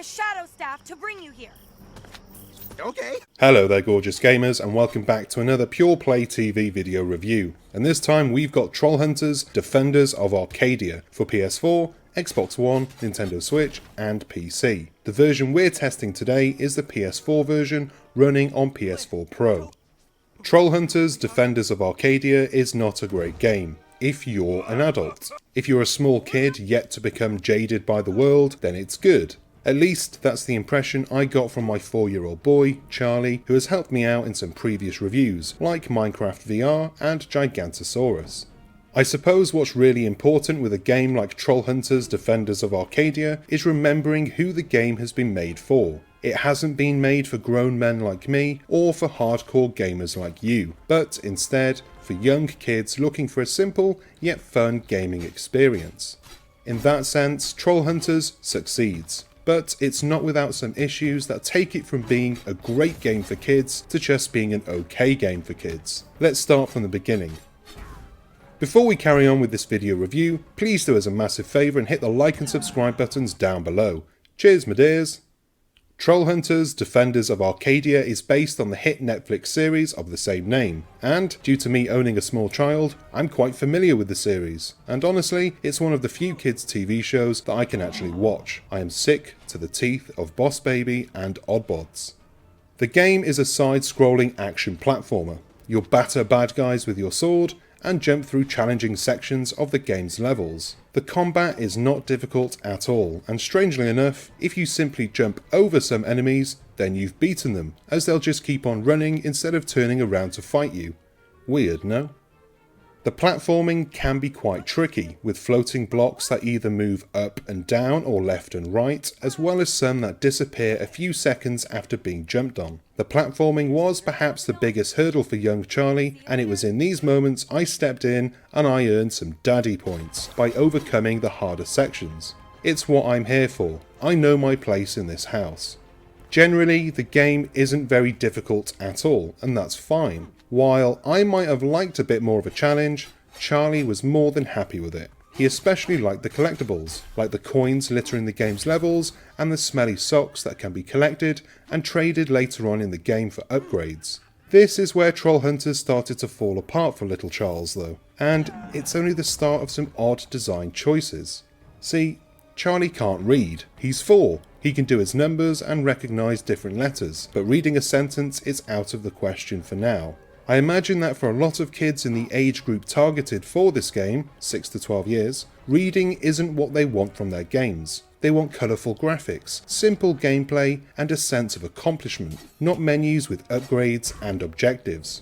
shadow staff to bring you here. Okay. Hello there gorgeous gamers and welcome back to another Pure Play TV video review. And this time we've got Trollhunters Defenders of Arcadia for PS4, Xbox One, Nintendo Switch and PC. The version we're testing today is the PS4 version running on PS4 Pro. Trollhunters Defenders of Arcadia is not a great game if you're an adult. If you're a small kid yet to become jaded by the world, then it's good. At least that's the impression I got from my 4-year-old boy, Charlie, who has helped me out in some previous reviews, like Minecraft VR and Gigantosaurus. I suppose what's really important with a game like Trollhunters Defenders of Arcadia is remembering who the game has been made for. It hasn't been made for grown men like me or for hardcore gamers like you, but instead for young kids looking for a simple yet fun gaming experience. In that sense, Trollhunters succeeds. But it's not without some issues that take it from being a great game for kids to just being an okay game for kids. Let's start from the beginning. Before we carry on with this video review, please do us a massive favour and hit the like and subscribe buttons down below. Cheers my dears! Trollhunters Defenders of Arcadia is based on the hit Netflix series of the same name, and due to me owning a small child, I'm quite familiar with the series, and honestly, it's one of the few kids TV shows that I can actually watch. I am sick to the teeth of Boss Baby and Oddbods. The game is a side-scrolling action platformer. You'll batter bad guys with your sword, and jump through challenging sections of the game's levels. The combat is not difficult at all, and strangely enough, if you simply jump over some enemies, then you've beaten them, as they'll just keep on running instead of turning around to fight you. Weird, no? The platforming can be quite tricky, with floating blocks that either move up and down or left and right, as well as some that disappear a few seconds after being jumped on. The platforming was perhaps the biggest hurdle for young Charlie, and it was in these moments I stepped in and I earned some daddy points by overcoming the harder sections. It's what I'm here for. I know my place in this house. Generally, the game isn't very difficult at all, and that's fine. While I might have liked a bit more of a challenge, Charlie was more than happy with it. He especially liked the collectibles, like the coins littering the game's levels and the smelly socks that can be collected and traded later on in the game for upgrades. This is where Trollhunters started to fall apart for little Charles though, and it's only the start of some odd design choices. See, Charlie can't read. He's 4. He can do his numbers and recognise different letters, but reading a sentence is out of the question for now. I imagine that for a lot of kids in the age group targeted for this game, 6 to 12 years, reading isn't what they want from their games. They want colourful graphics, simple gameplay and a sense of accomplishment, not menus with upgrades and objectives.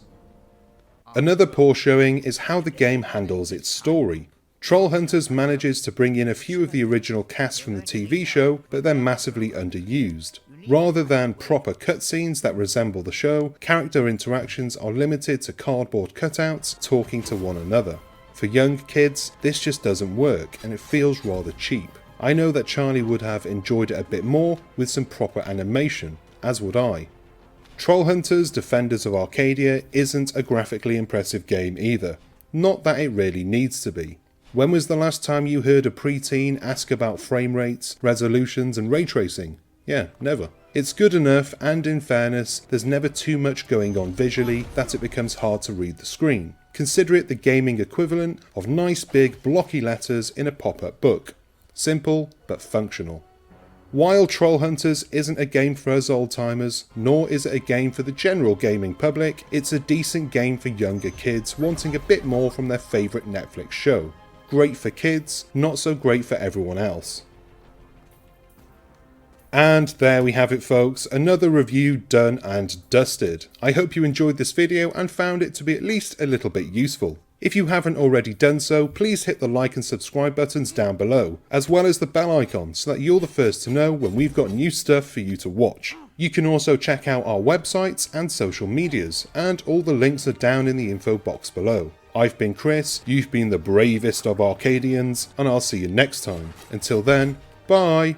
Another poor showing is how the game handles its story. Trollhunters manages to bring in a few of the original cast from the TV show, but they're massively underused. Rather than proper cutscenes that resemble the show, character interactions are limited to cardboard cutouts talking to one another. For young kids, this just doesn't work and it feels rather cheap. I know that Charlie would have enjoyed it a bit more with some proper animation, as would I. Trollhunters Defenders of Arcadia isn't a graphically impressive game either. Not that it really needs to be. When was the last time you heard a preteen ask about frame rates, resolutions and ray tracing? Yeah, never. It's good enough, and in fairness, there's never too much going on visually that it becomes hard to read the screen. Consider it the gaming equivalent of nice big blocky letters in a pop-up book. Simple, but functional. While Trollhunters isn't a game for us old-timers, nor is it a game for the general gaming public, it's a decent game for younger kids wanting a bit more from their favourite Netflix show. Great for kids, not so great for everyone else. And there we have it folks, another review done and dusted. I hope you enjoyed this video and found it to be at least a little bit useful. If you haven't already done so, please hit the like and subscribe buttons down below, as well as the bell icon so that you're the first to know when we've got new stuff for you to watch. You can also check out our websites and social medias, and all the links are down in the info box below. I've been Chris, you've been the bravest of Arcadians, and I'll see you next time. Until then, bye!